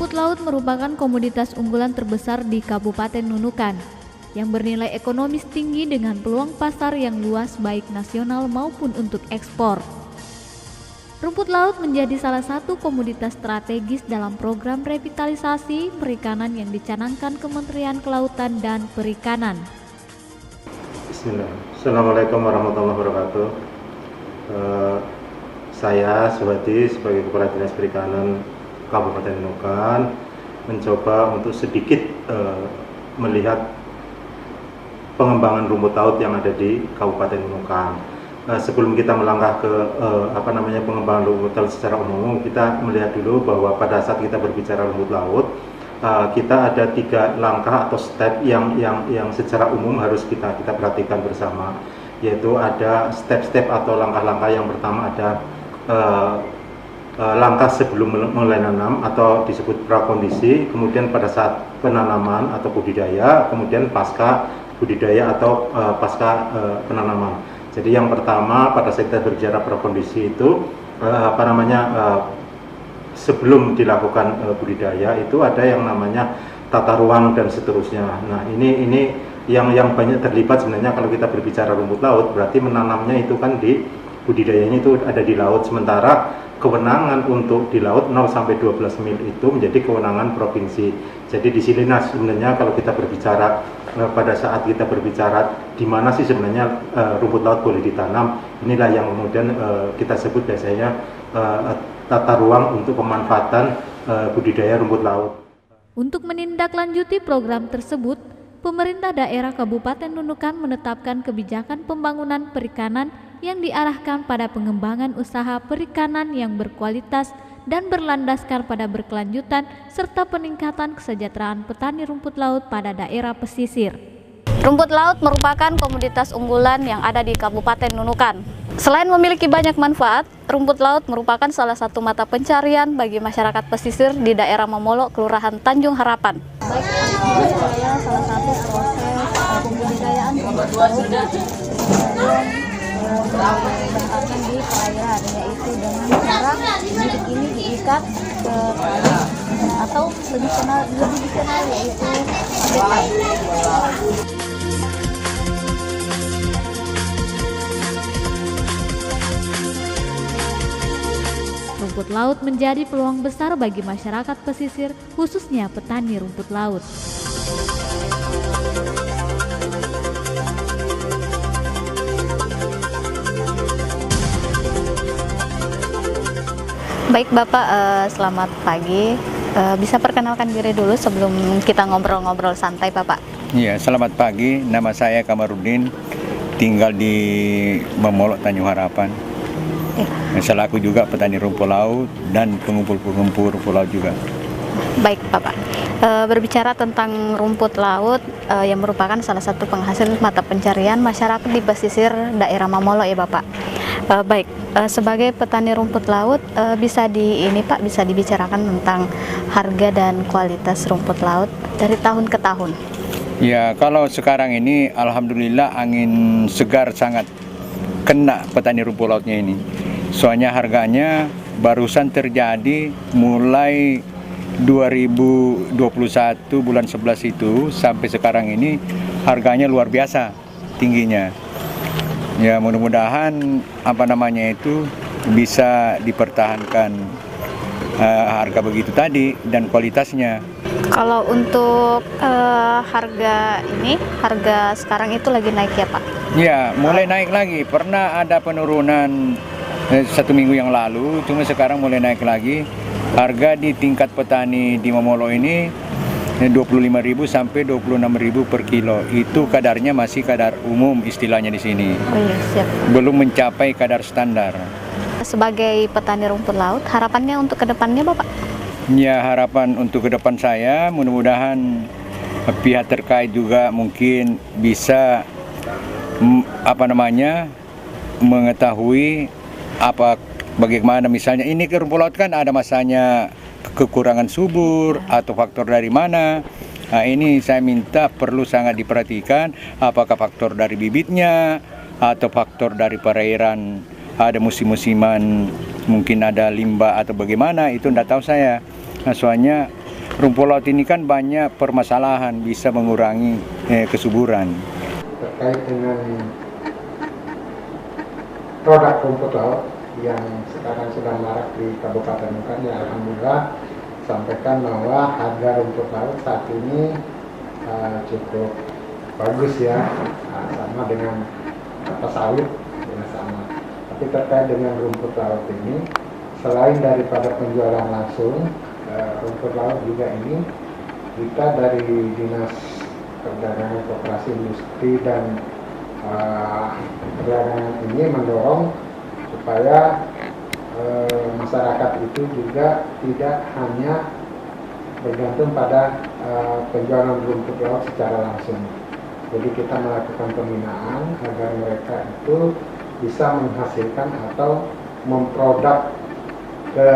Rumput laut merupakan komoditas unggulan terbesar di Kabupaten Nunukan yang bernilai ekonomis tinggi dengan peluang pasar yang luas baik nasional maupun untuk ekspor. Rumput laut menjadi salah satu komoditas strategis dalam program revitalisasi perikanan yang dicanangkan Kementerian Kelautan dan Perikanan. Bismillah. Assalamualaikum warahmatullahi wabarakatuh. Saya Suhadi sebagai Kepala Dinas Perikanan Kabupaten Nunukan mencoba untuk sedikit melihat pengembangan rumput laut yang ada di Kabupaten Nunukan. Sebelum kita melangkah ke pengembangan rumput laut secara umum, kita melihat dulu bahwa pada saat kita berbicara rumput laut, kita ada 3 langkah atau step yang secara umum harus kita perhatikan bersama, yaitu ada step-step atau langkah-langkah. Yang pertama ada langkah sebelum mulai nanam atau disebut prakondisi, kemudian pada saat penanaman atau budidaya, kemudian pasca budidaya atau pasca penanaman. Jadi yang pertama pada saat kita berbicara prakondisi itu sebelum dilakukan budidaya itu ada yang namanya tata ruang dan seterusnya. Nah ini yang banyak terlibat sebenarnya kalau kita berbicara rumput laut, berarti menanamnya itu kan di budidayanya itu ada di laut, sementara kewenangan untuk di laut 0 sampai 12 mil itu menjadi kewenangan provinsi. Jadi di sini sebenarnya kalau kita berbicara pada saat kita berbicara di mana sih sebenarnya rumput laut boleh ditanam, inilah yang kemudian kita sebut biasanya tata ruang untuk pemanfaatan budidaya rumput laut. Untuk menindaklanjuti program tersebut, pemerintah daerah Kabupaten Nunukan menetapkan kebijakan pembangunan perikanan yang diarahkan pada pengembangan usaha perikanan yang berkualitas dan berlandaskan pada berkelanjutan serta peningkatan kesejahteraan petani rumput laut pada daerah pesisir. Rumput laut merupakan komoditas unggulan yang ada di Kabupaten Nunukan. Selain memiliki banyak manfaat, rumput laut merupakan salah satu mata pencarian bagi masyarakat pesisir di daerah Momolo, Kelurahan Tanjung Harapan. Baik, saya salah satu proses pembudidayaan rumput laut dikembangkan di perairan, yaitu dengan cara bibit ini diikat ke tali atau lebih dikenal yaitu pabetan. Rumput laut menjadi peluang besar bagi masyarakat pesisir, khususnya petani rumput laut. Baik Bapak, selamat pagi. Bisa perkenalkan diri dulu sebelum kita ngobrol-ngobrol santai Bapak. Iya, selamat pagi. Nama saya Kamarudin, tinggal di Momolo, Tanjung Harapan. Selaku juga petani rumput laut dan pengumpul rumput laut juga. Baik Bapak, berbicara tentang rumput laut yang merupakan salah satu penghasil mata pencarian masyarakat di pesisir daerah Momolo ya Bapak. Baik, sebagai petani rumput laut bisa dibicarakan tentang harga dan kualitas rumput laut dari tahun ke tahun. Ya, kalau sekarang ini alhamdulillah angin segar sangat kena petani rumput lautnya ini. Soalnya harganya barusan terjadi mulai 2021 bulan 11 itu sampai sekarang ini harganya luar biasa tingginya. Ya, mudah-mudahan bisa dipertahankan harga begitu tadi dan kualitasnya. Kalau untuk harga sekarang itu lagi naik ya Pak? Ya, mulai naik lagi. Pernah ada penurunan 1 minggu yang lalu, cuma sekarang mulai naik lagi. Harga di tingkat petani di Momolo ini 25.000 sampai 26.000 per kilo. Itu kadarnya masih kadar umum istilahnya di sini. Oh iya, siap. Belum mencapai kadar standar. Sebagai petani rumput laut, harapannya untuk kedepannya Bapak? Ya, harapan untuk kedepan saya mudah-mudahan pihak terkait juga mungkin bisa mengetahui bagaimana misalnya ini ke rumput laut kan ada masanya kekurangan subur atau faktor dari mana. Nah, ini saya minta perlu sangat diperhatikan apakah faktor dari bibitnya atau faktor dari perairan, ada musim-musiman mungkin ada limbah atau bagaimana, itu tidak tahu saya. Nah, soalnya rumput laut ini kan banyak permasalahan, bisa mengurangi kesuburan. Terkait dengan produk rumput laut yang sekarang sedang marak di Kabupaten Nunukan, ya alhamdulillah sampaikan bahwa harga rumput laut saat ini cukup bagus ya, sama dengan kelapa sawit ya sama. Tapi terkait dengan rumput laut ini, selain daripada penjualan langsung, rumput laut juga ini kita dari Dinas Perdagangan, Koperasi, Industri dan Perdagangan ini mendorong supaya masyarakat itu juga tidak hanya bergantung pada penjualan rumput laut secara langsung. Jadi kita melakukan pembinaan agar mereka itu bisa menghasilkan atau memproduk ke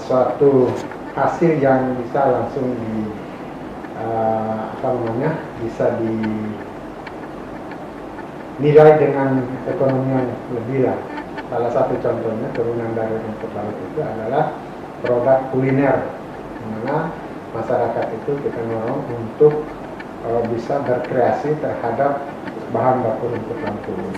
suatu hasil yang bisa langsung bisa dinilai dengan ekonomi yang lebih lah. Salah satu contohnya turunan dari rumput laut itu adalah produk kuliner, di mana masyarakat itu kita dorong untuk bisa berkreasi terhadap bahan baku rumput laut ini.